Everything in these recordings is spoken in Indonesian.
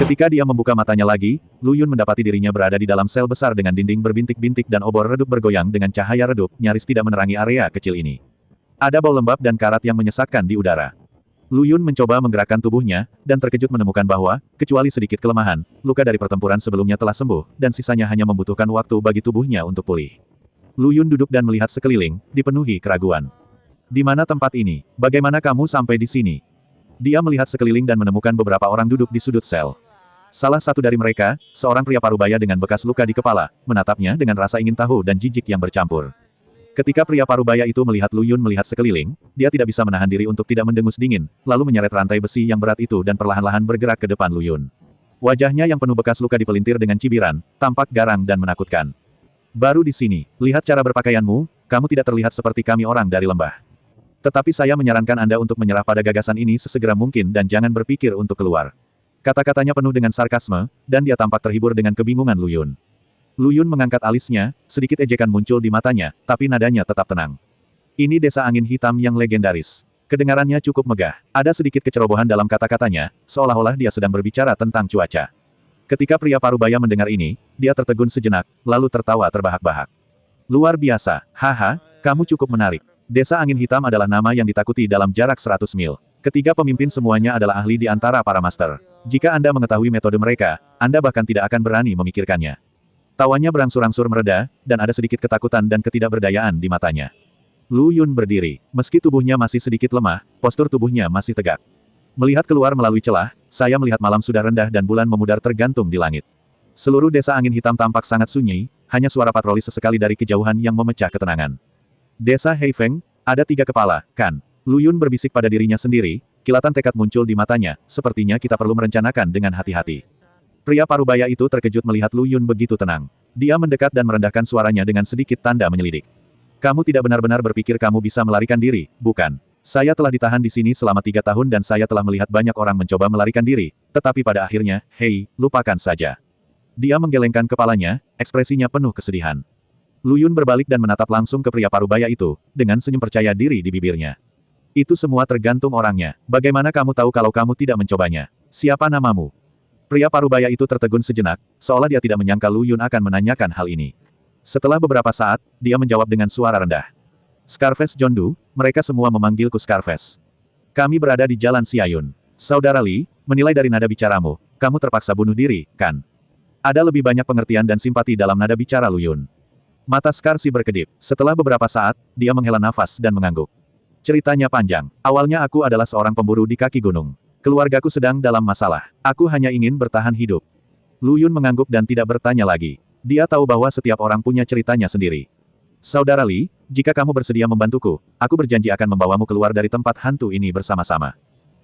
Ketika dia membuka matanya lagi, Lu Yun mendapati dirinya berada di dalam sel besar dengan dinding berbintik-bintik dan obor redup bergoyang dengan cahaya redup, nyaris tidak menerangi area kecil ini. Ada bau lembab dan karat yang menyesakkan di udara. Lu Yun mencoba menggerakkan tubuhnya, dan terkejut menemukan bahwa, kecuali sedikit kelemahan, luka dari pertempuran sebelumnya telah sembuh, dan sisanya hanya membutuhkan waktu bagi tubuhnya untuk pulih. Lu Yun duduk dan melihat sekeliling, dipenuhi keraguan. Di mana tempat ini? Bagaimana kamu sampai di sini? Dia melihat sekeliling dan menemukan beberapa orang duduk di sudut sel. Salah satu dari mereka, seorang pria parubaya dengan bekas luka di kepala, menatapnya dengan rasa ingin tahu dan jijik yang bercampur. Ketika pria parubaya itu melihat Lu Yun melihat sekeliling, dia tidak bisa menahan diri untuk tidak mendengus dingin, lalu menyeret rantai besi yang berat itu dan perlahan-lahan bergerak ke depan Lu Yun. Wajahnya yang penuh bekas luka dipelintir dengan cibiran, tampak garang dan menakutkan. Baru di sini, lihat cara berpakaianmu, kamu tidak terlihat seperti kami orang dari lembah. Tetapi saya menyarankan Anda untuk menyerah pada gagasan ini sesegera mungkin dan jangan berpikir untuk keluar. Kata-katanya penuh dengan sarkasme, dan dia tampak terhibur dengan kebingungan Lu Yun. Lu Yun mengangkat alisnya, sedikit ejekan muncul di matanya, tapi nadanya tetap tenang. Ini desa angin hitam yang legendaris. Kedengarannya cukup megah. Ada sedikit kecerobohan dalam kata-katanya, seolah-olah dia sedang berbicara tentang cuaca. Ketika pria parubaya mendengar ini, dia tertegun sejenak, lalu tertawa terbahak-bahak. Luar biasa, haha, kamu cukup menarik. Desa angin hitam adalah nama yang ditakuti dalam jarak 100 mil. Ketiga pemimpin semuanya adalah ahli di antara para master. Jika Anda mengetahui metode mereka, Anda bahkan tidak akan berani memikirkannya. Tawanya berangsur-angsur mereda, dan ada sedikit ketakutan dan ketidakberdayaan di matanya. Lu Yun berdiri. Meski tubuhnya masih sedikit lemah, postur tubuhnya masih tegak. Melihat keluar melalui celah, saya melihat malam sudah rendah dan bulan memudar tergantung di langit. Seluruh desa angin hitam tampak sangat sunyi, hanya suara patroli sesekali dari kejauhan yang memecah ketenangan. Desa Heifeng, ada 3 kepala, kan? Lu Yun berbisik pada dirinya sendiri, kilatan tekad muncul di matanya, sepertinya kita perlu merencanakan dengan hati-hati. Pria parubaya itu terkejut melihat Lu Yun begitu tenang. Dia mendekat dan merendahkan suaranya dengan sedikit tanda menyelidik. Kamu tidak benar-benar berpikir kamu bisa melarikan diri, bukan? Saya telah ditahan di sini selama 3 tahun dan saya telah melihat banyak orang mencoba melarikan diri, tetapi pada akhirnya, hei, lupakan saja. Dia menggelengkan kepalanya, ekspresinya penuh kesedihan. Lu Yun berbalik dan menatap langsung ke pria parubaya itu, dengan senyum percaya diri di bibirnya. Itu semua tergantung orangnya. Bagaimana kamu tahu kalau kamu tidak mencobanya? Siapa namamu? Pria parubaya itu tertegun sejenak, seolah dia tidak menyangka Lu Yun akan menanyakan hal ini. Setelah beberapa saat, dia menjawab dengan suara rendah. Scarface Jondu, mereka semua memanggilku Scarface. Kami berada di Jalan Siayun. Saudara Li, menilai dari nada bicaramu, kamu terpaksa bunuh diri, kan? Ada lebih banyak pengertian dan simpati dalam nada bicara Lu Yun. Mata Scarsi berkedip. Setelah beberapa saat, dia menghela nafas dan mengangguk. Ceritanya panjang. Awalnya aku adalah seorang pemburu di kaki gunung. Keluargaku sedang dalam masalah. Aku hanya ingin bertahan hidup. Lu Yun mengangguk dan tidak bertanya lagi. Dia tahu bahwa setiap orang punya ceritanya sendiri. Saudara Li, jika kamu bersedia membantuku, aku berjanji akan membawamu keluar dari tempat hantu ini bersama-sama.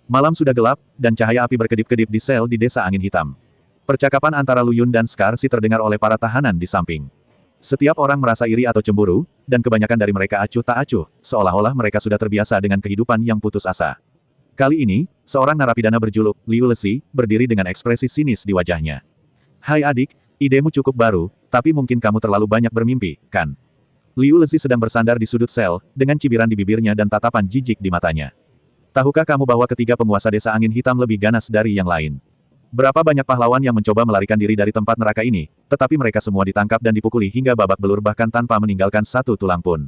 Malam sudah gelap, dan cahaya api berkedip-kedip di sel di desa angin hitam. Percakapan antara Lu Yun dan Scarsi terdengar oleh para tahanan di samping. Setiap orang merasa iri atau cemburu, dan kebanyakan dari mereka acuh tak acuh, seolah-olah mereka sudah terbiasa dengan kehidupan yang putus asa. Kali ini, seorang narapidana berjuluk, Liu Lesi, berdiri dengan ekspresi sinis di wajahnya. Hai adik, idemu cukup baru, tapi mungkin kamu terlalu banyak bermimpi, kan? Liu Lesi sedang bersandar di sudut sel, dengan cibiran di bibirnya dan tatapan jijik di matanya. Tahukah kamu bahwa ketiga penguasa desa angin hitam lebih ganas dari yang lain? Berapa banyak pahlawan yang mencoba melarikan diri dari tempat neraka ini, tetapi mereka semua ditangkap dan dipukuli hingga babak belur bahkan tanpa meninggalkan satu tulang pun.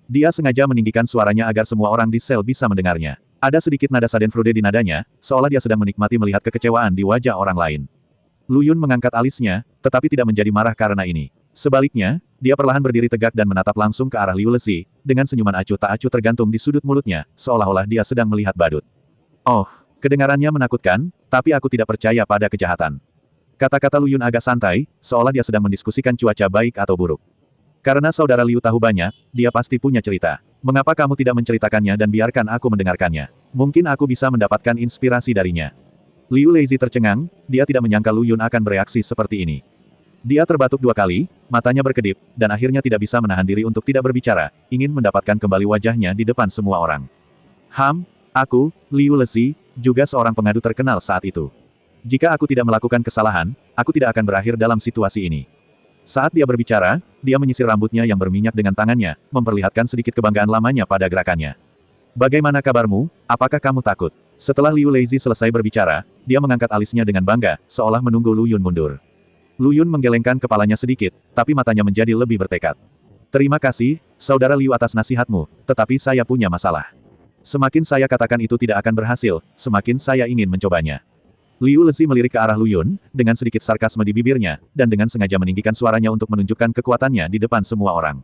Dia sengaja meninggikan suaranya agar semua orang di sel bisa mendengarnya. Ada sedikit nada Schadenfreude di nadanya, seolah dia sedang menikmati melihat kekecewaan di wajah orang lain. Lu Yun mengangkat alisnya, tetapi tidak menjadi marah karena ini. Sebaliknya, dia perlahan berdiri tegak dan menatap langsung ke arah Liu Lesi, dengan senyuman acuh tak acuh tergantung di sudut mulutnya, seolah-olah dia sedang melihat badut. Oh, kedengarannya menakutkan, tapi aku tidak percaya pada kejahatan. Kata-kata Lu Yun agak santai, seolah dia sedang mendiskusikan cuaca baik atau buruk. Karena saudara Liu tahu banyak, dia pasti punya cerita. Mengapa kamu tidak menceritakannya dan biarkan aku mendengarkannya? Mungkin aku bisa mendapatkan inspirasi darinya. Liu Lezi tercengang, dia tidak menyangka Lu Yun akan bereaksi seperti ini. Dia terbatuk 2 kali, matanya berkedip, dan akhirnya tidak bisa menahan diri untuk tidak berbicara, ingin mendapatkan kembali wajahnya di depan semua orang. Aku, Liu Lezi, juga seorang pengadu terkenal saat itu. Jika aku tidak melakukan kesalahan, aku tidak akan berakhir dalam situasi ini. Saat dia berbicara, dia menyisir rambutnya yang berminyak dengan tangannya, memperlihatkan sedikit kebanggaan lamanya pada gerakannya. Bagaimana kabarmu? Apakah kamu takut? Setelah Liu Lezi selesai berbicara, dia mengangkat alisnya dengan bangga, seolah menunggu Lu Yun mundur. Lu Yun menggelengkan kepalanya sedikit, tapi matanya menjadi lebih bertekad. Terima kasih, Saudara Liu atas nasihatmu, tetapi saya punya masalah. Semakin saya katakan itu tidak akan berhasil, semakin saya ingin mencobanya. Liu Lezi melirik ke arah Lu Yun, dengan sedikit sarkasme di bibirnya, dan dengan sengaja meninggikan suaranya untuk menunjukkan kekuatannya di depan semua orang.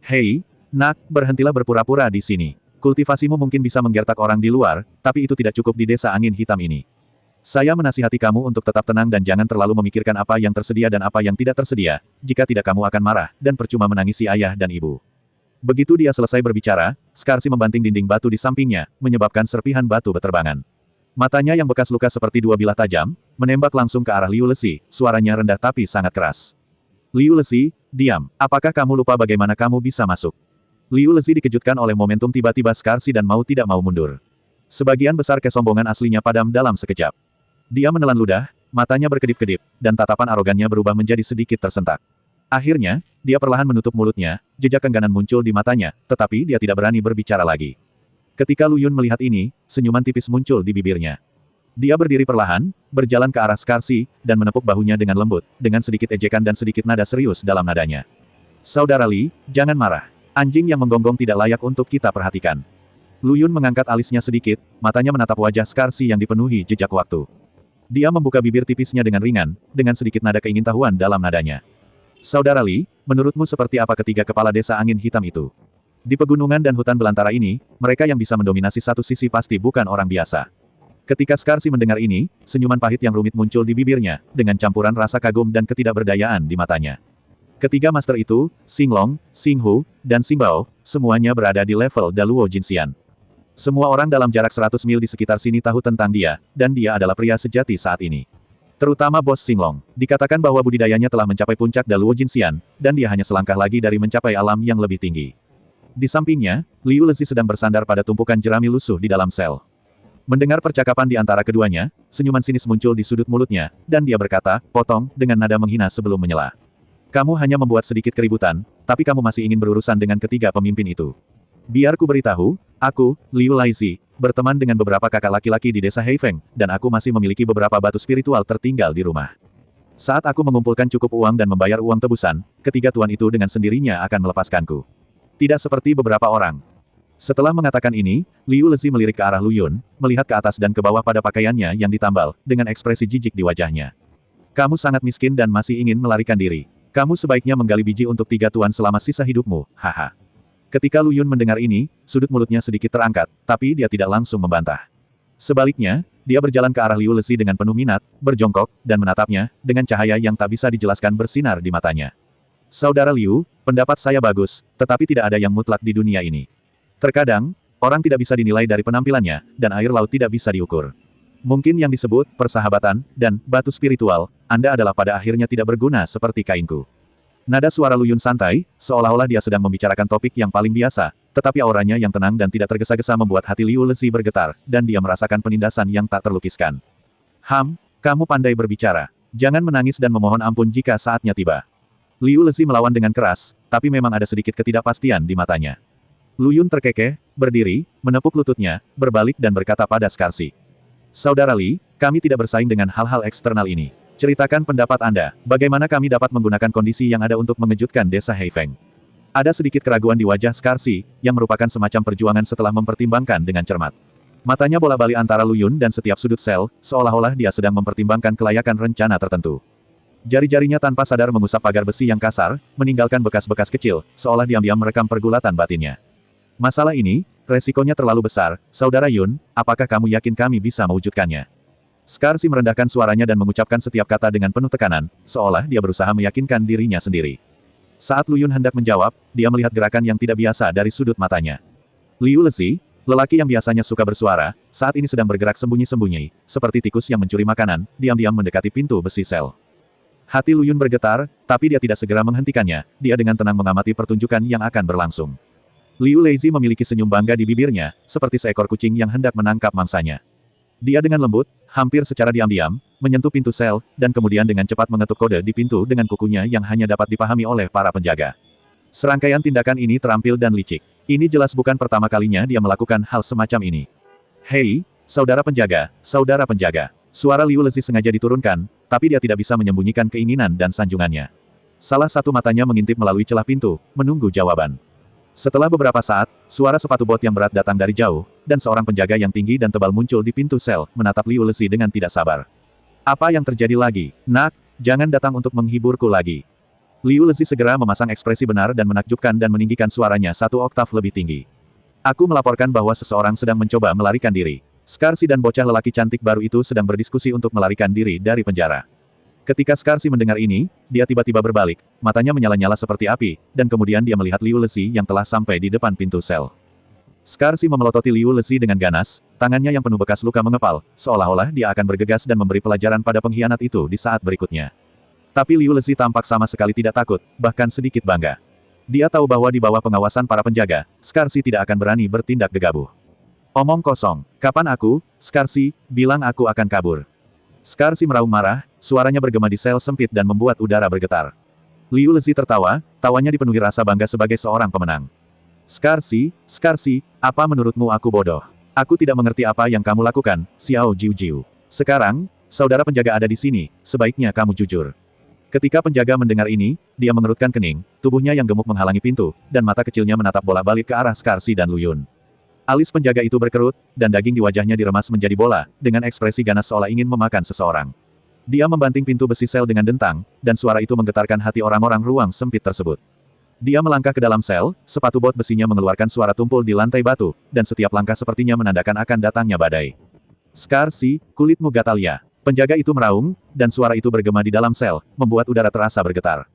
Hei, nak, berhentilah berpura-pura di sini. Kultivasimu mungkin bisa menggertak orang di luar, tapi itu tidak cukup di desa angin hitam ini. Saya menasihati kamu untuk tetap tenang dan jangan terlalu memikirkan apa yang tersedia dan apa yang tidak tersedia, jika tidak kamu akan marah, dan percuma menangisi ayah dan ibu. Begitu dia selesai berbicara, Skarsi membanting dinding batu di sampingnya, menyebabkan serpihan batu beterbangan. Matanya yang bekas luka seperti dua bilah tajam, menembak langsung ke arah Liu Lezi, suaranya rendah tapi sangat keras. Liu Lezi, diam, apakah kamu lupa bagaimana kamu bisa masuk? Liu Lezi dikejutkan oleh momentum tiba-tiba Skarsi dan mau tidak mau mundur. Sebagian besar kesombongan aslinya padam dalam sekejap. Dia menelan ludah, matanya berkedip-kedip, dan tatapan arogannya berubah menjadi sedikit tersentak. Akhirnya, dia perlahan menutup mulutnya, jejak kengganan muncul di matanya, tetapi dia tidak berani berbicara lagi. Ketika Lu Yun melihat ini, senyuman tipis muncul di bibirnya. Dia berdiri perlahan, berjalan ke arah Skarsi, dan menepuk bahunya dengan lembut, dengan sedikit ejekan dan sedikit nada serius dalam nadanya. Saudara Li, jangan marah. Anjing yang menggonggong tidak layak untuk kita perhatikan. Lu Yun mengangkat alisnya sedikit, matanya menatap wajah Skarsi yang dipenuhi jejak waktu. Dia membuka bibir tipisnya dengan ringan, dengan sedikit nada keingintahuan dalam nadanya. Saudara Li, menurutmu seperti apa ketiga kepala desa angin hitam itu? Di pegunungan dan hutan belantara ini, mereka yang bisa mendominasi satu sisi pasti bukan orang biasa. Ketika Skarsi mendengar ini, senyuman pahit yang rumit muncul di bibirnya, dengan campuran rasa kagum dan ketidakberdayaan di matanya. Ketiga master itu, Xing Long, Xing Hu, dan Xing Bao, semuanya berada di level Daluo Jinxian. Semua orang dalam jarak 100 mil di sekitar sini tahu tentang dia, dan dia adalah pria sejati saat ini. Terutama bos Xing Long. Dikatakan bahwa budidayanya telah mencapai puncak Daluo Jinxian, dan dia hanya selangkah lagi dari mencapai alam yang lebih tinggi. Di sampingnya, Liu Lezi sedang bersandar pada tumpukan jerami lusuh di dalam sel. Mendengar percakapan di antara keduanya, senyuman sinis muncul di sudut mulutnya, dan dia berkata, potong, dengan nada menghina sebelum menyela. Kamu hanya membuat sedikit keributan, tapi kamu masih ingin berurusan dengan ketiga pemimpin itu. Biar ku beritahu, aku, Liu Laizi, berteman dengan beberapa kakak laki-laki di desa Heifeng, dan aku masih memiliki beberapa batu spiritual tertinggal di rumah. Saat aku mengumpulkan cukup uang dan membayar uang tebusan, ketiga tuan itu dengan sendirinya akan melepaskanku. Tidak seperti beberapa orang. Setelah mengatakan ini, Liu Lezi melirik ke arah Lu Yun, melihat ke atas dan ke bawah pada pakaiannya yang ditambal, dengan ekspresi jijik di wajahnya. Kamu sangat miskin dan masih ingin melarikan diri. Kamu sebaiknya menggali biji untuk tiga tuan selama sisa hidupmu, haha. Ketika Lu Yun mendengar ini, sudut mulutnya sedikit terangkat, tapi dia tidak langsung membantah. Sebaliknya, dia berjalan ke arah Liu Lezi dengan penuh minat, berjongkok, dan menatapnya, dengan cahaya yang tak bisa dijelaskan bersinar di matanya. Saudara Liu, pendapat saya bagus, tetapi tidak ada yang mutlak di dunia ini. Terkadang, orang tidak bisa dinilai dari penampilannya, dan air laut tidak bisa diukur. Mungkin yang disebut persahabatan dan batu spiritual, Anda adalah pada akhirnya tidak berguna seperti kainku. Nada suara Lu Yun santai, seolah-olah dia sedang membicarakan topik yang paling biasa, tetapi auranya yang tenang dan tidak tergesa-gesa membuat hati Liu Lezi bergetar, dan dia merasakan penindasan yang tak terlukiskan. Kamu pandai berbicara. Jangan menangis dan memohon ampun jika saatnya tiba. Liu Lezi melawan dengan keras, tapi memang ada sedikit ketidakpastian di matanya. Lu Yun terkekeh, berdiri, menepuk lututnya, berbalik dan berkata pada Skarsi. Saudara Li, kami tidak bersaing dengan hal-hal eksternal ini. Ceritakan pendapat Anda, bagaimana kami dapat menggunakan kondisi yang ada untuk mengejutkan desa Heifeng. Ada sedikit keraguan di wajah Skarsi, yang merupakan semacam perjuangan setelah mempertimbangkan dengan cermat. Matanya bola-balik antara Lu Yun dan setiap sudut sel, seolah-olah dia sedang mempertimbangkan kelayakan rencana tertentu. Jari-jarinya tanpa sadar mengusap pagar besi yang kasar, meninggalkan bekas-bekas kecil, seolah diam-diam merekam pergulatan batinnya. Masalah ini, resikonya terlalu besar, Saudara Yun, apakah kamu yakin kami bisa mewujudkannya? Skarsi merendahkan suaranya dan mengucapkan setiap kata dengan penuh tekanan, seolah dia berusaha meyakinkan dirinya sendiri. Saat Lu Yun hendak menjawab, dia melihat gerakan yang tidak biasa dari sudut matanya. Liu Lezi, lelaki yang biasanya suka bersuara, saat ini sedang bergerak sembunyi-sembunyi, seperti tikus yang mencuri makanan, diam-diam mendekati pintu besi sel. Hati Lu Yun bergetar, tapi dia tidak segera menghentikannya, dia dengan tenang mengamati pertunjukan yang akan berlangsung. Liu Lezi memiliki senyum bangga di bibirnya, seperti seekor kucing yang hendak menangkap mangsanya. Dia dengan lembut, hampir secara diam-diam, menyentuh pintu sel, dan kemudian dengan cepat mengetuk kode di pintu dengan kukunya yang hanya dapat dipahami oleh para penjaga. Serangkaian tindakan ini terampil dan licik. Ini jelas bukan pertama kalinya dia melakukan hal semacam ini. Hei, saudara penjaga, saudara penjaga. Suara Liu Lezi sengaja diturunkan, tapi dia tidak bisa menyembunyikan keinginan dan sanjungannya. Salah satu matanya mengintip melalui celah pintu, menunggu jawaban. Setelah beberapa saat, suara sepatu bot yang berat datang dari jauh, dan seorang penjaga yang tinggi dan tebal muncul di pintu sel, menatap Liu Lezi dengan tidak sabar. Apa yang terjadi lagi? Nak, jangan datang untuk menghiburku lagi. Liu Lezi segera memasang ekspresi benar dan menakjubkan dan meninggikan suaranya 1 oktav lebih tinggi. Aku melaporkan bahwa seseorang sedang mencoba melarikan diri. Skarsi dan bocah lelaki cantik baru itu sedang berdiskusi untuk melarikan diri dari penjara. Ketika Skarsi mendengar ini, dia tiba-tiba berbalik, matanya menyala-nyala seperti api, dan kemudian dia melihat Liu Lezi yang telah sampai di depan pintu sel. Skarsi memelototi Liu Lezi dengan ganas, tangannya yang penuh bekas luka mengepal, seolah-olah dia akan bergegas dan memberi pelajaran pada pengkhianat itu di saat berikutnya. Tapi Liu Lezi tampak sama sekali tidak takut, bahkan sedikit bangga. Dia tahu bahwa di bawah pengawasan para penjaga, Skarsi tidak akan berani bertindak gegabah. Omong kosong. Kapan aku, Skarsi, bilang aku akan kabur? Skarsi meraung marah, suaranya bergema di sel sempit dan membuat udara bergetar. Liu Lezi tertawa, tawanya dipenuhi rasa bangga sebagai seorang pemenang. Skarsi, apa menurutmu aku bodoh? Aku tidak mengerti apa yang kamu lakukan, Xiao Jiu. Sekarang, saudara penjaga ada di sini, sebaiknya kamu jujur. Ketika penjaga mendengar ini, dia mengerutkan kening, tubuhnya yang gemuk menghalangi pintu, dan mata kecilnya menatap bolak-balik ke arah Skarsi dan Lu Yun. Alis penjaga itu berkerut, dan daging di wajahnya diremas menjadi bola, dengan ekspresi ganas seolah ingin memakan seseorang. Dia membanting pintu besi sel dengan dentang, dan suara itu menggetarkan hati orang-orang ruang sempit tersebut. Dia melangkah ke dalam sel, sepatu bot besinya mengeluarkan suara tumpul di lantai batu, dan setiap langkah sepertinya menandakan akan datangnya badai. Skarsi, kulitmu gatal ya. Penjaga itu meraung, dan suara itu bergema di dalam sel, membuat udara terasa bergetar.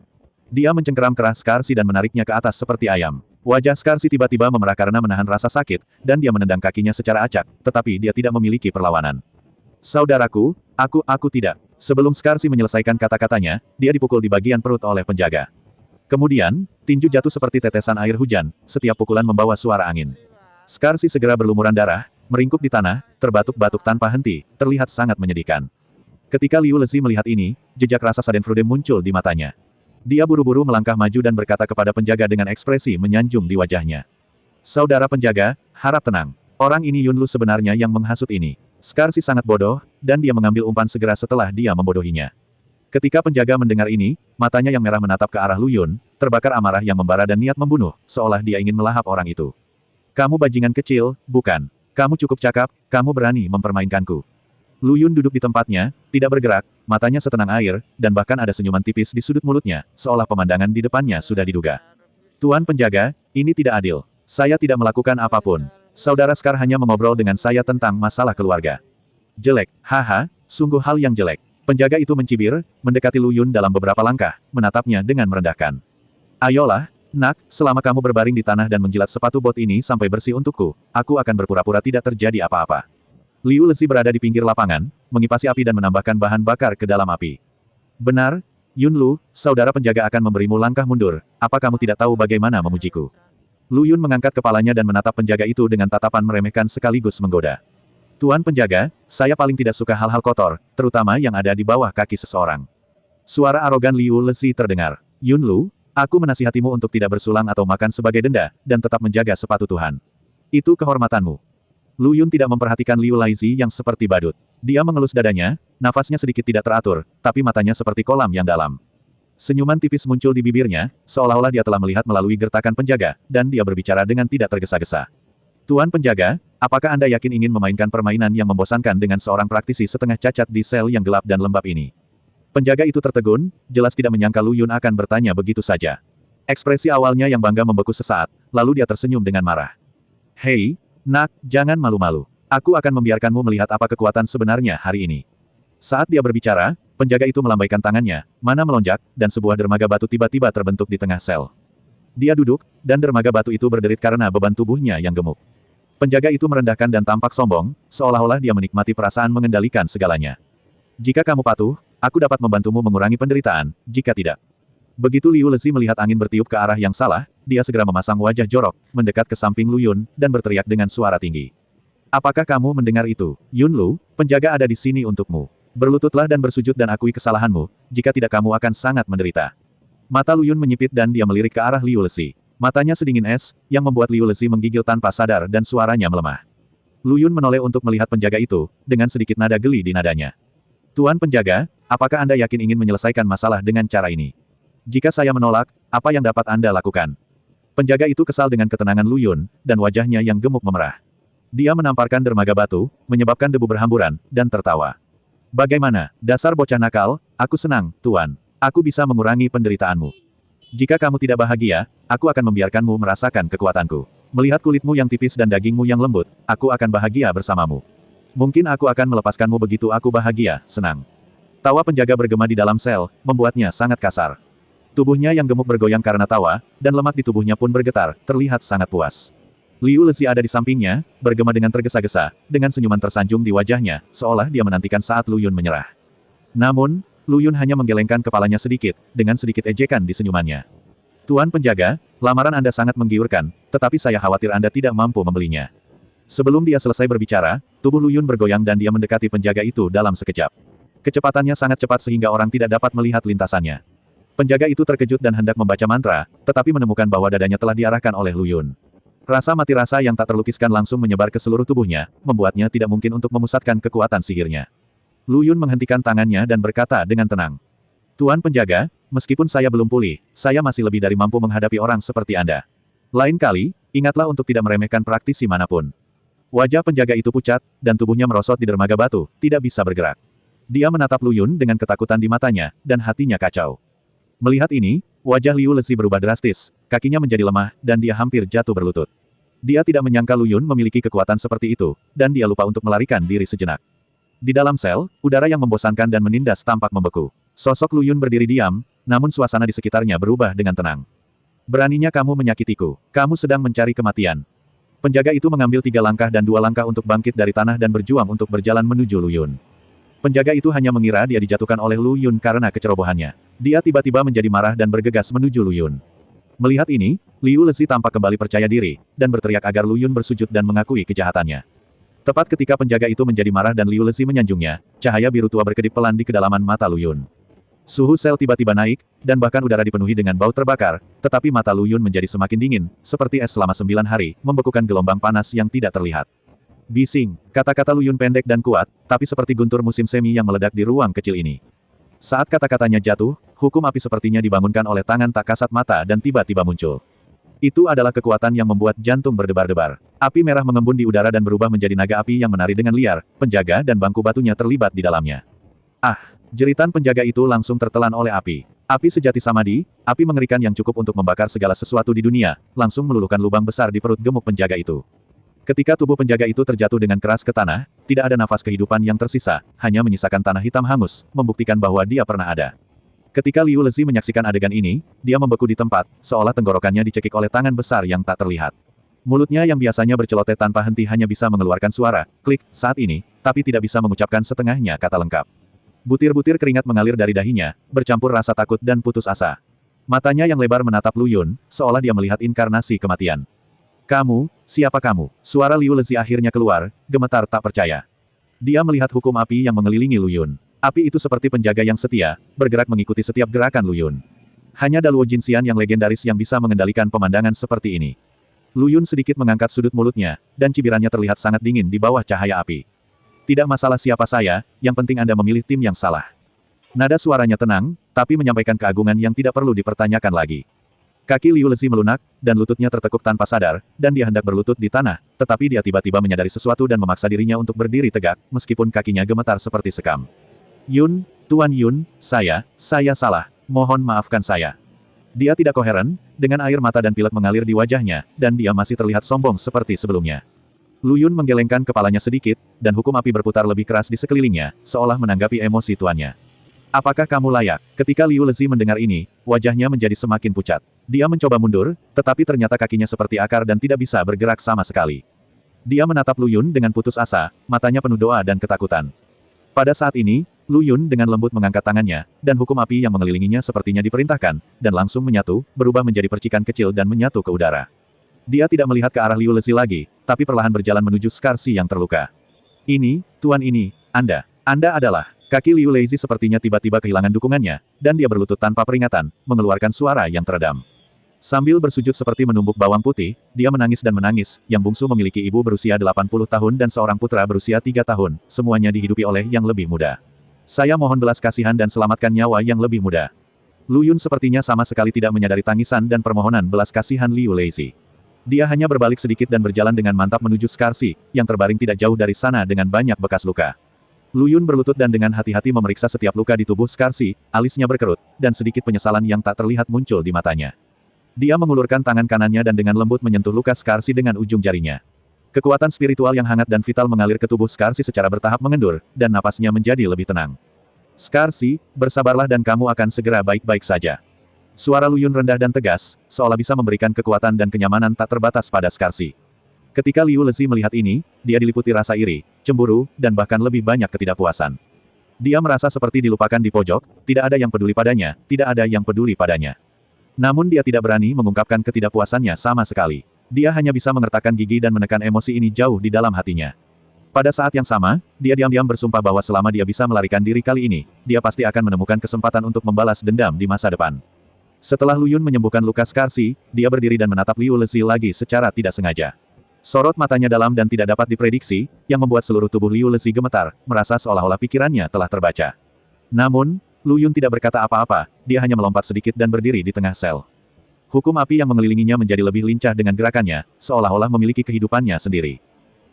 Dia mencengkeram keras Skarsi dan menariknya ke atas seperti ayam. Wajah Skarsi tiba-tiba memerah karena menahan rasa sakit, dan dia menendang kakinya secara acak, tetapi dia tidak memiliki perlawanan. Saudaraku, aku tidak. Sebelum Skarsi menyelesaikan kata-katanya, dia dipukul di bagian perut oleh penjaga. Kemudian, tinju jatuh seperti tetesan air hujan, setiap pukulan membawa suara angin. Skarsi segera berlumuran darah, meringkuk di tanah, terbatuk-batuk tanpa henti, terlihat sangat menyedihkan. Ketika Liu Lezi melihat ini, jejak rasa Schadenfreude muncul di matanya. Dia buru-buru melangkah maju dan berkata kepada penjaga dengan ekspresi menyanjung di wajahnya. Saudara penjaga, harap tenang. Orang ini Yun Lu sebenarnya yang menghasut ini. Skarsi sangat bodoh, dan dia mengambil umpan segera setelah dia membodohinya. Ketika penjaga mendengar ini, matanya yang merah menatap ke arah Lu Yun, terbakar amarah yang membara dan niat membunuh, seolah dia ingin melahap orang itu. Kamu bajingan kecil, bukan? Kamu cukup cakap, kamu berani mempermainkanku. Lu Yun duduk di tempatnya, tidak bergerak, matanya setenang air, dan bahkan ada senyuman tipis di sudut mulutnya, seolah pemandangan di depannya sudah diduga. Tuan penjaga, ini tidak adil. Saya tidak melakukan apapun. Saudara Skar hanya mengobrol dengan saya tentang masalah keluarga. Jelek, haha, sungguh hal yang jelek. Penjaga itu mencibir, mendekati Lu Yun dalam beberapa langkah, menatapnya dengan merendahkan. Ayolah, nak, selama kamu berbaring di tanah dan menjilat sepatu bot ini sampai bersih untukku, aku akan berpura-pura tidak terjadi apa-apa. Liu Lezi berada di pinggir lapangan, mengipasi api dan menambahkan bahan bakar ke dalam api. Benar, Yun Lu, saudara penjaga akan memberimu langkah mundur, apa kamu tidak tahu bagaimana memujiku? Lu Yun mengangkat kepalanya dan menatap penjaga itu dengan tatapan meremehkan sekaligus menggoda. Tuan penjaga, saya paling tidak suka hal-hal kotor, terutama yang ada di bawah kaki seseorang. Suara arogan Liu Lezi terdengar. Yun Lu, aku menasihatimu untuk tidak bersulang atau makan sebagai denda, dan tetap menjaga sepatu Tuhan. Itu kehormatanmu. Lu Yun tidak memperhatikan Liu Laizi yang seperti badut. Dia mengelus dadanya, nafasnya sedikit tidak teratur, tapi matanya seperti kolam yang dalam. Senyuman tipis muncul di bibirnya, seolah-olah dia telah melihat melalui gertakan penjaga, dan dia berbicara dengan tidak tergesa-gesa. Tuan penjaga, apakah Anda yakin ingin memainkan permainan yang membosankan dengan seorang praktisi setengah cacat di sel yang gelap dan lembab ini? Penjaga itu tertegun, jelas tidak menyangka Lu Yun akan bertanya begitu saja. Ekspresi awalnya yang bangga membeku sesaat, lalu dia tersenyum dengan marah. Hei, nak, jangan malu-malu. Aku akan membiarkanmu melihat apa kekuatan sebenarnya hari ini. Saat dia berbicara, penjaga itu melambaikan tangannya, mana melonjak, dan sebuah dermaga batu tiba-tiba terbentuk di tengah sel. Dia duduk, dan dermaga batu itu berderit karena beban tubuhnya yang gemuk. Penjaga itu merendahkan dan tampak sombong, seolah-olah dia menikmati perasaan mengendalikan segalanya. Jika kamu patuh, aku dapat membantumu mengurangi penderitaan, jika tidak. Begitu Liu Lezi melihat angin bertiup ke arah yang salah, dia segera memasang wajah jorok, mendekat ke samping Lu Yun, dan berteriak dengan suara tinggi. Apakah kamu mendengar itu? Yun Lu, penjaga ada di sini untukmu. Berlututlah dan bersujud dan akui kesalahanmu, jika tidak kamu akan sangat menderita. Mata Lu Yun menyipit dan dia melirik ke arah Liu Lezi. Matanya sedingin es, yang membuat Liu Lezi menggigil tanpa sadar dan suaranya melemah. Lu Yun menoleh untuk melihat penjaga itu, dengan sedikit nada geli di nadanya. Tuan Penjaga, apakah Anda yakin ingin menyelesaikan masalah dengan cara ini? Jika saya menolak, apa yang dapat Anda lakukan? Penjaga itu kesal dengan ketenangan Lu Yun, dan wajahnya yang gemuk memerah. Dia menamparkan dermaga batu, menyebabkan debu berhamburan, dan tertawa. Bagaimana, dasar bocah nakal, aku senang, Tuan. Aku bisa mengurangi penderitaanmu. Jika kamu tidak bahagia, aku akan membiarkanmu merasakan kekuatanku. Melihat kulitmu yang tipis dan dagingmu yang lembut, aku akan bahagia bersamamu. Mungkin aku akan melepaskanmu begitu aku bahagia, senang. Tawa penjaga bergema di dalam sel, membuatnya sangat kasar. Tubuhnya yang gemuk bergoyang karena tawa, dan lemak di tubuhnya pun bergetar, terlihat sangat puas. Liu Lezi ada di sampingnya, bergema dengan tergesa-gesa, dengan senyuman tersanjung di wajahnya, seolah dia menantikan saat Lu Yun menyerah. Namun, Lu Yun hanya menggelengkan kepalanya sedikit, dengan sedikit ejekan di senyumannya. Tuan Penjaga, lamaran Anda sangat menggiurkan, tetapi saya khawatir Anda tidak mampu membelinya. Sebelum dia selesai berbicara, tubuh Lu Yun bergoyang dan dia mendekati penjaga itu dalam sekejap. Kecepatannya sangat cepat sehingga orang tidak dapat melihat lintasannya. Penjaga itu terkejut dan hendak membaca mantra, tetapi menemukan bahwa dadanya telah diarahkan oleh Lu Yun. Rasa mati rasa yang tak terlukiskan langsung menyebar ke seluruh tubuhnya, membuatnya tidak mungkin untuk memusatkan kekuatan sihirnya. Lu Yun menghentikan tangannya dan berkata dengan tenang. Tuan Penjaga, meskipun saya belum pulih, saya masih lebih dari mampu menghadapi orang seperti Anda. Lain kali, ingatlah untuk tidak meremehkan praktisi manapun. Wajah penjaga itu pucat, dan tubuhnya merosot di dermaga batu, tidak bisa bergerak. Dia menatap Lu Yun dengan ketakutan di matanya, dan hatinya kacau. Melihat ini, wajah Liu Lezi berubah drastis, kakinya menjadi lemah, dan dia hampir jatuh berlutut. Dia tidak menyangka Lu Yun memiliki kekuatan seperti itu, dan dia lupa untuk melarikan diri sejenak. Di dalam sel, udara yang membosankan dan menindas tampak membeku. Sosok Lu Yun berdiri diam, namun suasana di sekitarnya berubah dengan tenang. Beraninya kamu menyakitiku, kamu sedang mencari kematian. Penjaga itu mengambil 3 langkah dan 2 langkah untuk bangkit dari tanah dan berjuang untuk berjalan menuju Lu Yun. Penjaga itu hanya mengira dia dijatuhkan oleh Lu Yun karena kecerobohannya. Dia tiba-tiba menjadi marah dan bergegas menuju Lu Yun. Melihat ini, Liu Lezi tampak kembali percaya diri, dan berteriak agar Lu Yun bersujud dan mengakui kejahatannya. Tepat ketika penjaga itu menjadi marah dan Liu Lezi menyanjungnya, cahaya biru tua berkedip pelan di kedalaman mata Lu Yun. Suhu sel tiba-tiba naik, dan bahkan udara dipenuhi dengan bau terbakar, tetapi mata Lu Yun menjadi semakin dingin, seperti es selama 9 hari, membekukan gelombang panas yang tidak terlihat. Bising, kata-kata Lu Yun pendek dan kuat, tapi seperti guntur musim semi yang meledak di ruang kecil ini. Saat kata-katanya jatuh, hukum api sepertinya dibangunkan oleh tangan tak kasat mata dan tiba-tiba muncul. Itu adalah kekuatan yang membuat jantung berdebar-debar. Api merah mengembun di udara dan berubah menjadi naga api yang menari dengan liar, penjaga dan bangku batunya terlibat di dalamnya. Ah! Jeritan penjaga itu langsung tertelan oleh api. Api sejati Samadhi, api mengerikan yang cukup untuk membakar segala sesuatu di dunia, langsung meluluhkan lubang besar di perut gemuk penjaga itu. Ketika tubuh penjaga itu terjatuh dengan keras ke tanah, tidak ada nafas kehidupan yang tersisa, hanya menyisakan tanah hitam hangus, membuktikan bahwa dia pernah ada. Ketika Liu Lezi menyaksikan adegan ini, dia membeku di tempat, seolah tenggorokannya dicekik oleh tangan besar yang tak terlihat. Mulutnya yang biasanya bercelote tanpa henti hanya bisa mengeluarkan suara, klik, saat ini, tapi tidak bisa mengucapkan setengahnya kata lengkap. Butir-butir keringat mengalir dari dahinya, bercampur rasa takut dan putus asa. Matanya yang lebar menatap Lu Yun, seolah dia melihat inkarnasi kematian. Kamu, siapa kamu? Suara Liu Lezi akhirnya keluar, gemetar tak percaya. Dia melihat hukum api yang mengelilingi Lu Yun. Api itu seperti penjaga yang setia, bergerak mengikuti setiap gerakan Lu Yun. Hanya Daluo Jinxian yang legendaris yang bisa mengendalikan pemandangan seperti ini. Lu Yun sedikit mengangkat sudut mulutnya, dan cibirannya terlihat sangat dingin di bawah cahaya api. Tidak masalah siapa saya, yang penting Anda memilih tim yang salah. Nada suaranya tenang, tapi menyampaikan keagungan yang tidak perlu dipertanyakan lagi. Kaki Liu Lezi melunak, dan lututnya tertekuk tanpa sadar, dan dia hendak berlutut di tanah, tetapi dia tiba-tiba menyadari sesuatu dan memaksa dirinya untuk berdiri tegak, meskipun kakinya gemetar seperti sekam. Yun, Tuan Yun, saya salah, mohon maafkan saya. Dia tidak koheren, dengan air mata dan pilek mengalir di wajahnya, dan dia masih terlihat sombong seperti sebelumnya. Lu Yun menggelengkan kepalanya sedikit, dan hukum api berputar lebih keras di sekelilingnya, seolah menanggapi emosi tuannya. Apakah kamu layak? Ketika Liu Lezi mendengar ini, wajahnya menjadi semakin pucat. Dia mencoba mundur, tetapi ternyata kakinya seperti akar dan tidak bisa bergerak sama sekali. Dia menatap Lu Yun dengan putus asa, matanya penuh doa dan ketakutan. Pada saat ini, Lu Yun dengan lembut mengangkat tangannya, dan hukum api yang mengelilinginya sepertinya diperintahkan, dan langsung menyatu, berubah menjadi percikan kecil dan menyatu ke udara. Dia tidak melihat ke arah Liu Lezi lagi, tapi perlahan berjalan menuju Skarsi yang terluka. Ini, Tuan ini, Anda adalah... Kaki Liu Lezi sepertinya tiba-tiba kehilangan dukungannya, dan dia berlutut tanpa peringatan, mengeluarkan suara yang teredam. Sambil bersujud seperti menumbuk bawang putih, dia menangis dan menangis, yang bungsu memiliki ibu berusia 80 tahun dan seorang putra berusia 3 tahun, semuanya dihidupi oleh yang lebih muda. Saya mohon belas kasihan dan selamatkan nyawa yang lebih muda. Lu Yun sepertinya sama sekali tidak menyadari tangisan dan permohonan belas kasihan Liu Leixi. Dia hanya berbalik sedikit dan berjalan dengan mantap menuju Skarsi, yang terbaring tidak jauh dari sana dengan banyak bekas luka. Lu Yun berlutut dan dengan hati-hati memeriksa setiap luka di tubuh Skarsi, alisnya berkerut, dan sedikit penyesalan yang tak terlihat muncul di matanya. Dia mengulurkan tangan kanannya dan dengan lembut menyentuh luka Skarsi dengan ujung jarinya. Kekuatan spiritual yang hangat dan vital mengalir ke tubuh Skarsi secara bertahap mengendur, dan napasnya menjadi lebih tenang. Skarsi, bersabarlah dan kamu akan segera baik-baik saja. Suara Lu Yun rendah dan tegas, seolah bisa memberikan kekuatan dan kenyamanan tak terbatas pada Skarsi. Ketika Liu Lezi melihat ini, dia diliputi rasa iri, cemburu, dan bahkan lebih banyak ketidakpuasan. Dia merasa seperti dilupakan di pojok, tidak ada yang peduli padanya, tidak ada yang peduli padanya. Namun dia tidak berani mengungkapkan ketidakpuasannya sama sekali. Dia hanya bisa mengertakkan gigi dan menekan emosi ini jauh di dalam hatinya. Pada saat yang sama, dia diam-diam bersumpah bahwa selama dia bisa melarikan diri kali ini, dia pasti akan menemukan kesempatan untuk membalas dendam di masa depan. Setelah Lu Yun menyembuhkan luka Skarsi, dia berdiri dan menatap Liu Lezi lagi secara tidak sengaja. Sorot matanya dalam dan tidak dapat diprediksi, yang membuat seluruh tubuh Liu Lezi gemetar, merasa seolah-olah pikirannya telah terbaca. Namun, Lu Yun tidak berkata apa-apa, dia hanya melompat sedikit dan berdiri di tengah sel. Hukum api yang mengelilinginya menjadi lebih lincah dengan gerakannya, seolah-olah memiliki kehidupannya sendiri.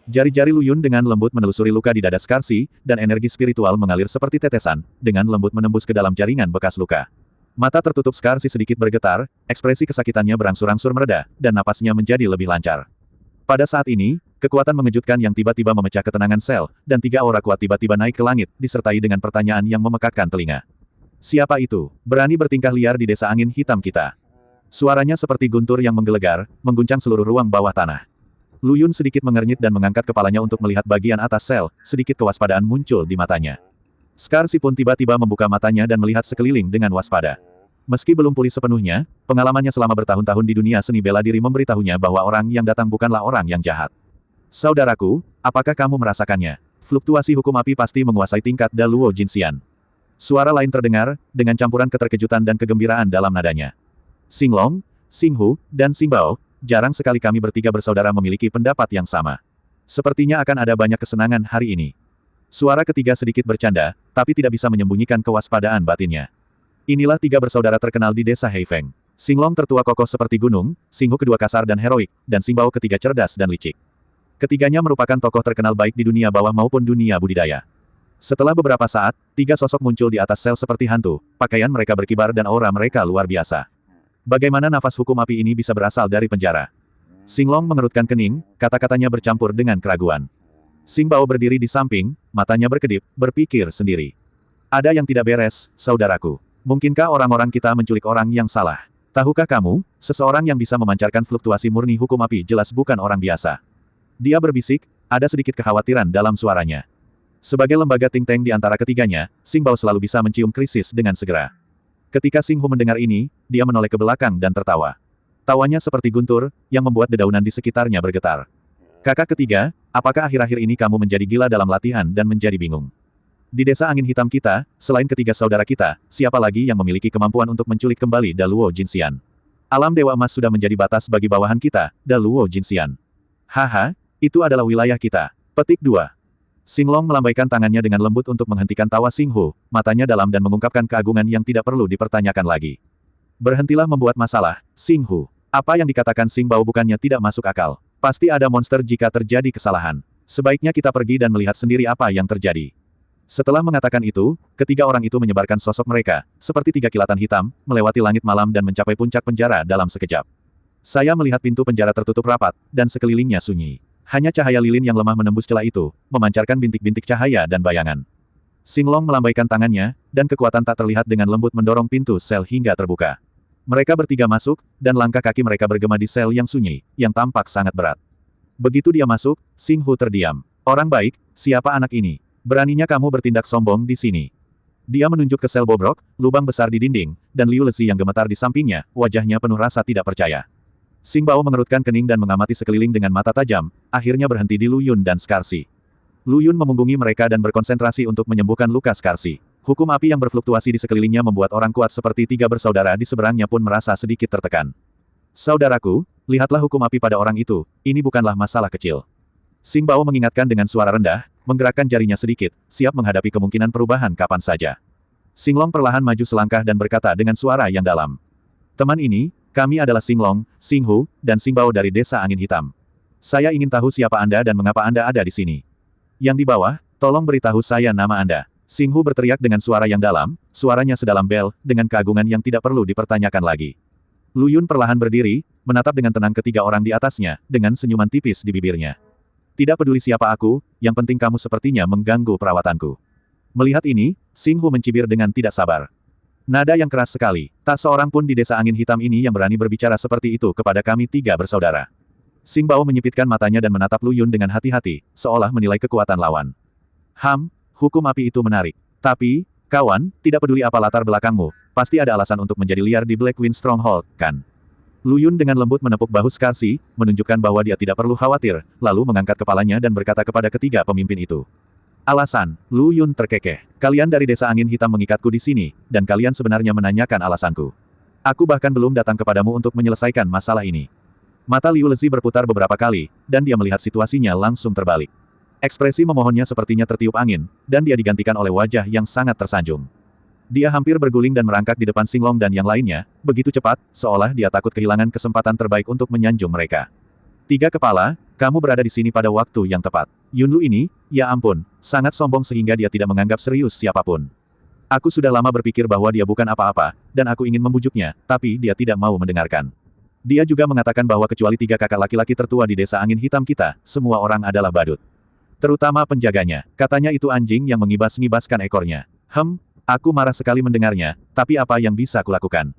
Jari-jari Lu Yun dengan lembut menelusuri luka di dada Skarsi, dan energi spiritual mengalir seperti tetesan, dengan lembut menembus ke dalam jaringan bekas luka. Mata tertutup Skarsi sedikit bergetar, ekspresi kesakitannya berangsur-angsur mereda, dan napasnya menjadi lebih lancar. Pada saat ini, kekuatan mengejutkan yang tiba-tiba memecah ketenangan sel, dan 3 aura kuat tiba-tiba naik ke langit, disertai dengan pertanyaan yang memekakkan telinga. Siapa itu? Berani bertingkah liar di desa angin hitam kita? Suaranya seperti guntur yang menggelegar, mengguncang seluruh ruang bawah tanah. Lu Yun sedikit mengernyit dan mengangkat kepalanya untuk melihat bagian atas sel, sedikit kewaspadaan muncul di matanya. Skarsi pun tiba-tiba membuka matanya dan melihat sekeliling dengan waspada. Meski belum pulih sepenuhnya, pengalamannya selama bertahun-tahun di dunia seni bela diri memberitahunya bahwa orang yang datang bukanlah orang yang jahat. Saudaraku, apakah kamu merasakannya? Fluktuasi hukum api pasti menguasai tingkat Da Luo Jinxian. Suara lain terdengar, dengan campuran keterkejutan dan kegembiraan dalam nadanya. Xinglong, Xinghu, dan Xingbao, jarang sekali kami bertiga bersaudara memiliki pendapat yang sama. Sepertinya akan ada banyak kesenangan hari ini. Suara ketiga sedikit bercanda, tapi tidak bisa menyembunyikan kewaspadaan batinnya. Inilah 3 bersaudara terkenal di desa Heifeng. Xinglong tertua kokoh seperti gunung, Xinghu kedua kasar dan heroik, dan Xingbao ketiga cerdas dan licik. Ketiganya merupakan tokoh terkenal baik di dunia bawah maupun dunia budidaya. Setelah beberapa saat, 3 sosok muncul di atas sel seperti hantu, pakaian mereka berkibar dan aura mereka luar biasa. Bagaimana nafas hukum api ini bisa berasal dari penjara? Xinglong mengerutkan kening, kata-katanya bercampur dengan keraguan. Xingbao berdiri di samping, matanya berkedip, berpikir sendiri. Ada yang tidak beres, saudaraku. Mungkinkah orang-orang kita menculik orang yang salah? Tahukah kamu, seseorang yang bisa memancarkan fluktuasi murni hukum api jelas bukan orang biasa. Dia berbisik, ada sedikit kekhawatiran dalam suaranya. Sebagai lembaga think tank di antara ketiganya, Xingbao selalu bisa mencium krisis dengan segera. Ketika Xinghu mendengar ini, dia menoleh ke belakang dan tertawa. Tawanya seperti guntur, yang membuat dedaunan di sekitarnya bergetar. Kakak ketiga, apakah akhir-akhir ini kamu menjadi gila dalam latihan dan menjadi bingung? Di desa angin hitam kita, selain ketiga saudara kita, siapa lagi yang memiliki kemampuan untuk menculik kembali Da Luo Jinxian? Alam Dewa Emas sudah menjadi batas bagi bawahan kita, Da Luo Jinxian. Haha, itu adalah wilayah kita. Petik 2. Xinglong melambaikan tangannya dengan lembut untuk menghentikan tawa Xinghu, matanya dalam dan mengungkapkan keagungan yang tidak perlu dipertanyakan lagi. Berhentilah membuat masalah, Xinghu. Apa yang dikatakan Xingbao bukannya tidak masuk akal. Pasti ada monster jika terjadi kesalahan. Sebaiknya kita pergi dan melihat sendiri apa yang terjadi. Setelah mengatakan itu, ketiga orang itu menyebarkan sosok mereka, seperti 3 kilatan hitam, melewati langit malam dan mencapai puncak penjara dalam sekejap. Saya melihat pintu penjara tertutup rapat, dan sekelilingnya sunyi. Hanya cahaya lilin yang lemah menembus celah itu, memancarkan bintik-bintik cahaya dan bayangan. Xinglong melambaikan tangannya, dan kekuatan tak terlihat dengan lembut mendorong pintu sel hingga terbuka. Mereka bertiga masuk, dan langkah kaki mereka bergema di sel yang sunyi, yang tampak sangat berat. Begitu dia masuk, Xinghu terdiam. Orang baik, siapa anak ini? Beraninya kamu bertindak sombong di sini. Dia menunjuk ke sel bobrok, lubang besar di dinding, dan Liu Lezi yang gemetar di sampingnya, wajahnya penuh rasa tidak percaya. Xingbao mengerutkan kening dan mengamati sekeliling dengan mata tajam, akhirnya berhenti di Lu Yun dan Skarsi. Lu Yun memunggungi mereka dan berkonsentrasi untuk menyembuhkan luka Skarsi. Hukum api yang berfluktuasi di sekelilingnya membuat orang kuat seperti 3 bersaudara di seberangnya pun merasa sedikit tertekan. Saudaraku, lihatlah hukum api pada orang itu, ini bukanlah masalah kecil. Xingbao mengingatkan dengan suara rendah, menggerakkan jarinya sedikit, siap menghadapi kemungkinan perubahan kapan saja. Singlong perlahan maju selangkah dan berkata dengan suara yang dalam. Teman ini, kami adalah Singlong, Singhu, dan Singbao dari Desa Angin Hitam. Saya ingin tahu siapa Anda dan mengapa Anda ada di sini. Yang di bawah, tolong beritahu saya nama Anda. Singhu berteriak dengan suara yang dalam, suaranya sedalam bel, dengan keagungan yang tidak perlu dipertanyakan lagi. Lu Yun perlahan berdiri, menatap dengan tenang ketiga orang di atasnya, dengan senyuman tipis di bibirnya. Tidak peduli siapa aku, yang penting kamu sepertinya mengganggu perawatanku. Melihat ini, Singhu mencibir dengan tidak sabar. Nada yang keras sekali, tak seorang pun di Desa Angin Hitam ini yang berani berbicara seperti itu kepada kami tiga bersaudara. Singbao menyipitkan matanya dan menatap Lu Yun dengan hati-hati, seolah menilai kekuatan lawan. Hukum api itu menarik. Tapi, kawan, tidak peduli apa latar belakangmu, pasti ada alasan untuk menjadi liar di Black Wind Stronghold, kan? Lu Yun dengan lembut menepuk bahu Skarsi, menunjukkan bahwa dia tidak perlu khawatir, lalu mengangkat kepalanya dan berkata kepada ketiga pemimpin itu. Alasan, Lu Yun terkekeh. Kalian dari Desa Angin Hitam mengikatku di sini, dan kalian sebenarnya menanyakan alasanku. Aku bahkan belum datang kepadamu untuk menyelesaikan masalah ini. Mata Liu Lezi berputar beberapa kali, dan dia melihat situasinya langsung terbalik. Ekspresi memohonnya sepertinya tertiup angin, dan dia digantikan oleh wajah yang sangat tersanjung. Dia hampir berguling dan merangkak di depan Singlong dan yang lainnya, begitu cepat, seolah dia takut kehilangan kesempatan terbaik untuk menyanjung mereka. Tiga kepala, kamu berada di sini pada waktu yang tepat. Yunlu ini, ya ampun, sangat sombong sehingga dia tidak menganggap serius siapapun. Aku sudah lama berpikir bahwa dia bukan apa-apa, dan aku ingin membujuknya, tapi dia tidak mau mendengarkan. Dia juga mengatakan bahwa kecuali tiga kakak laki-laki tertua di Desa Angin Hitam kita, semua orang adalah badut. Terutama penjaganya, katanya itu anjing yang mengibas-ngibaskan ekornya. Aku marah sekali mendengarnya, tapi apa yang bisa kulakukan?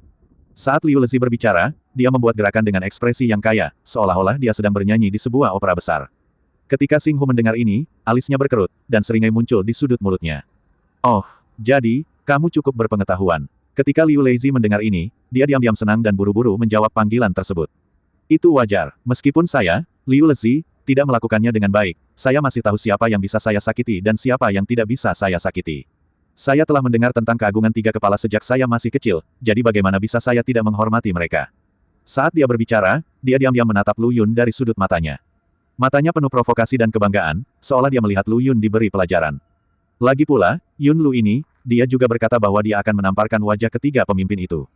Saat Liu Lezi berbicara, dia membuat gerakan dengan ekspresi yang kaya, seolah-olah dia sedang bernyanyi di sebuah opera besar. Ketika Singhu mendengar ini, alisnya berkerut, dan seringai muncul di sudut mulutnya. Oh, jadi, kamu cukup berpengetahuan. Ketika Liu Lezi mendengar ini, dia diam-diam senang dan buru-buru menjawab panggilan tersebut. Itu wajar, meskipun saya, Liu Lezi, tidak melakukannya dengan baik, saya masih tahu siapa yang bisa saya sakiti dan siapa yang tidak bisa saya sakiti. Saya telah mendengar tentang keagungan tiga kepala sejak saya masih kecil, jadi bagaimana bisa saya tidak menghormati mereka? Saat dia berbicara, dia diam-diam menatap Lu Yun dari sudut matanya. Matanya penuh provokasi dan kebanggaan, seolah dia melihat Lu Yun diberi pelajaran. Lagi pula, Yun Lu ini, dia juga berkata bahwa dia akan menamparkan wajah ketiga pemimpin itu.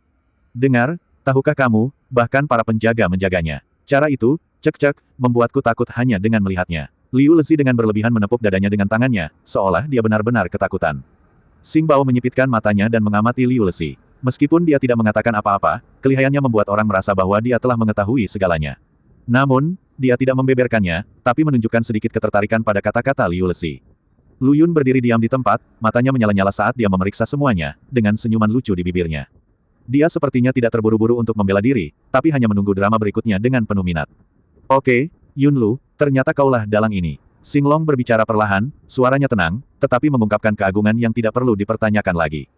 Dengar, tahukah kamu, bahkan para penjaga menjaganya. Cara itu, cek-cek, membuatku takut hanya dengan melihatnya. Liu Lezi dengan berlebihan menepuk dadanya dengan tangannya, seolah dia benar-benar ketakutan. Singbao menyipitkan matanya dan mengamati Liu Lezi. Meskipun dia tidak mengatakan apa-apa, kelihayannya membuat orang merasa bahwa dia telah mengetahui segalanya. Namun, dia tidak membeberkannya, tapi menunjukkan sedikit ketertarikan pada kata-kata Liu Lezi. Lu Yun berdiri diam di tempat, matanya menyala-nyala saat dia memeriksa semuanya, dengan senyuman lucu di bibirnya. Dia sepertinya tidak terburu-buru untuk membela diri, tapi hanya menunggu drama berikutnya dengan penuh minat. Oke, Yunlu, ternyata kaulah dalang ini. Singlong berbicara perlahan, suaranya tenang, tetapi mengungkapkan keagungan yang tidak perlu dipertanyakan lagi.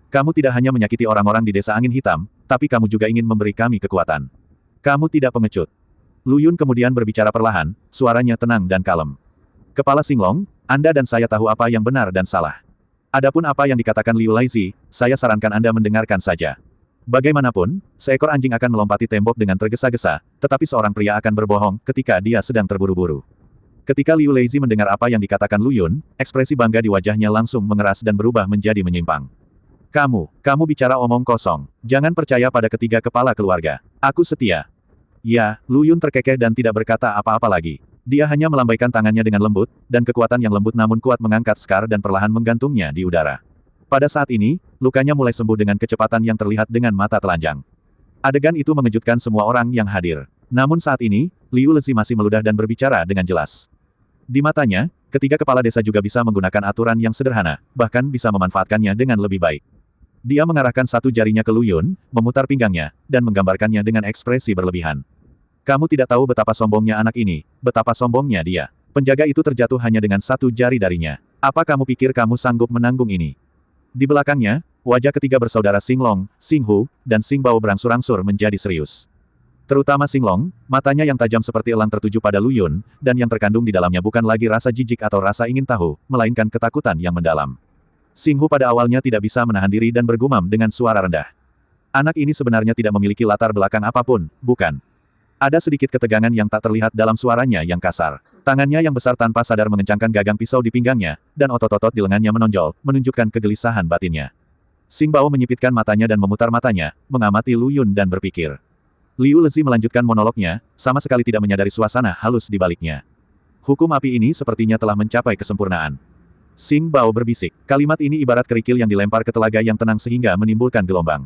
Kamu tidak hanya menyakiti orang-orang di Desa Angin Hitam, tapi kamu juga ingin memberi kami kekuatan. Kamu tidak pengecut. Lu Yun kemudian berbicara perlahan, suaranya tenang dan kalem. Kepala Singlong, Anda dan saya tahu apa yang benar dan salah. Adapun apa yang dikatakan Liu Laizi, saya sarankan Anda mendengarkan saja. Bagaimanapun, seekor anjing akan melompati tembok dengan tergesa-gesa, tetapi seorang pria akan berbohong ketika dia sedang terburu-buru. Ketika Liu Laizi mendengar apa yang dikatakan Lu Yun, ekspresi bangga di wajahnya langsung mengeras dan berubah menjadi menyimpang. Kamu bicara omong kosong. Jangan percaya pada ketiga kepala keluarga. Aku setia. Ya, Lu Yun terkekeh dan tidak berkata apa-apa lagi. Dia hanya melambaikan tangannya dengan lembut, dan kekuatan yang lembut namun kuat mengangkat Scar dan perlahan menggantungnya di udara. Pada saat ini, lukanya mulai sembuh dengan kecepatan yang terlihat dengan mata telanjang. Adegan itu mengejutkan semua orang yang hadir. Namun saat ini, Liu Lezi masih meludah dan berbicara dengan jelas. Di matanya, ketiga kepala desa juga bisa menggunakan aturan yang sederhana, bahkan bisa memanfaatkannya dengan lebih baik. Dia mengarahkan satu jarinya ke Lu Yun, memutar pinggangnya, dan menggambarkannya dengan ekspresi berlebihan. Kamu tidak tahu betapa sombongnya anak ini, betapa sombongnya dia. Penjaga itu terjatuh hanya dengan satu jari darinya. Apa kamu pikir kamu sanggup menanggung ini? Di belakangnya, wajah ketiga bersaudara Singlong, Singhu, dan Singbao berangsur-angsur menjadi serius. Terutama Singlong, matanya yang tajam seperti elang tertuju pada Lu Yun, dan yang terkandung di dalamnya bukan lagi rasa jijik atau rasa ingin tahu, melainkan ketakutan yang mendalam. Singhu pada awalnya tidak bisa menahan diri dan bergumam dengan suara rendah. Anak ini sebenarnya tidak memiliki latar belakang apapun, bukan? Ada sedikit ketegangan yang tak terlihat dalam suaranya yang kasar. Tangannya yang besar tanpa sadar mengencangkan gagang pisau di pinggangnya, dan otot-otot di lengannya menonjol, menunjukkan kegelisahan batinnya. Xing Bao menyipitkan matanya dan memutar matanya, mengamati Lu Yun dan berpikir. Liu Lezi melanjutkan monolognya, sama sekali tidak menyadari suasana halus di baliknya. Hukum api ini sepertinya telah mencapai kesempurnaan. Xing Bao berbisik. Kalimat ini ibarat kerikil yang dilempar ke telaga yang tenang sehingga menimbulkan gelombang.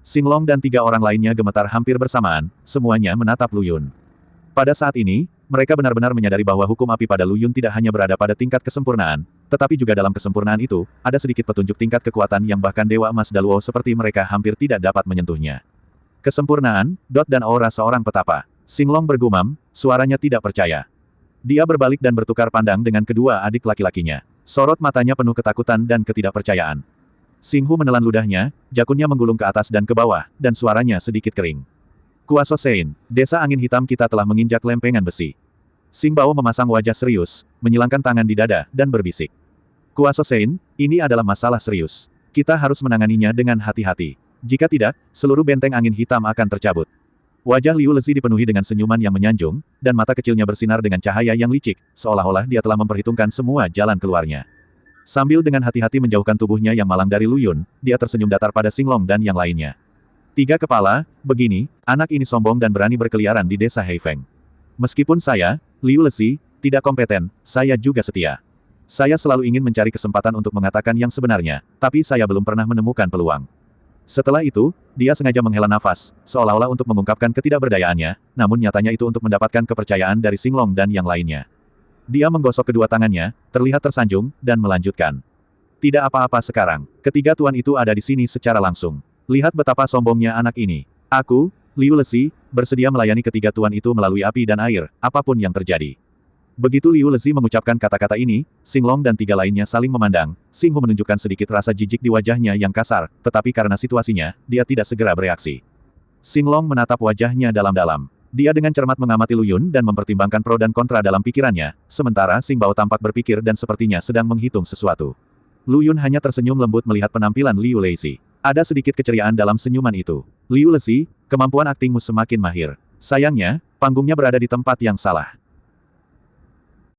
Xing Long dan 3 orang lainnya gemetar hampir bersamaan, semuanya menatap Lu Yun. Pada saat ini, mereka benar-benar menyadari bahwa hukum api pada Lu Yun tidak hanya berada pada tingkat kesempurnaan, tetapi juga dalam kesempurnaan itu, ada sedikit petunjuk tingkat kekuatan yang bahkan Dewa Emas Daluo seperti mereka hampir tidak dapat menyentuhnya. Kesempurnaan, dan aura seorang petapa. Xing Long bergumam, suaranya tidak percaya. Dia berbalik dan bertukar pandang dengan kedua adik laki-lakinya. Sorot matanya penuh ketakutan dan ketidakpercayaan. Xing Hu menelan ludahnya, jakunnya menggulung ke atas dan ke bawah, dan suaranya sedikit kering. Kuaso Sein, desa angin hitam kita telah menginjak lempengan besi. Xing Bao memasang wajah serius, menyilangkan tangan di dada, dan berbisik. Kuaso Sein, ini adalah masalah serius. Kita harus menanganinya dengan hati-hati. Jika tidak, seluruh benteng angin hitam akan tercabut. Wajah Liu Lezi dipenuhi dengan senyuman yang menyanjung, dan mata kecilnya bersinar dengan cahaya yang licik, seolah-olah dia telah memperhitungkan semua jalan keluarnya. Sambil dengan hati-hati menjauhkan tubuhnya yang malang dari Lu Yun, dia tersenyum datar pada Xing Long dan yang lainnya. 3 kepala, begini, anak ini sombong dan berani berkeliaran di desa Heifeng. Meskipun saya, Liu Lezi, tidak kompeten, saya juga setia. Saya selalu ingin mencari kesempatan untuk mengatakan yang sebenarnya, tapi saya belum pernah menemukan peluang. Setelah itu, dia sengaja menghela nafas, seolah-olah untuk mengungkapkan ketidakberdayaannya, namun nyatanya itu untuk mendapatkan kepercayaan dari Xing Long dan yang lainnya. Dia menggosok kedua tangannya, terlihat tersanjung, dan melanjutkan. Tidak apa-apa sekarang. Ketiga tuan itu ada di sini secara langsung. Lihat betapa sombongnya anak ini. Aku, Liu Lezi, bersedia melayani ketiga tuan itu melalui api dan air, apapun yang terjadi. Begitu Liu Lezi mengucapkan kata-kata ini, Xing Long dan 3 lainnya saling memandang. Xing Hu menunjukkan sedikit rasa jijik di wajahnya yang kasar, tetapi karena situasinya, dia tidak segera bereaksi. Xing Long menatap wajahnya dalam-dalam. Dia dengan cermat mengamati Lu Yun dan mempertimbangkan pro dan kontra dalam pikirannya, sementara Xing Bao tampak berpikir dan sepertinya sedang menghitung sesuatu. Lu Yun hanya tersenyum lembut melihat penampilan Liu Lezi. Ada sedikit keceriaan dalam senyuman itu. Liu Lezi, kemampuan aktingmu semakin mahir. Sayangnya, panggungnya berada di tempat yang salah.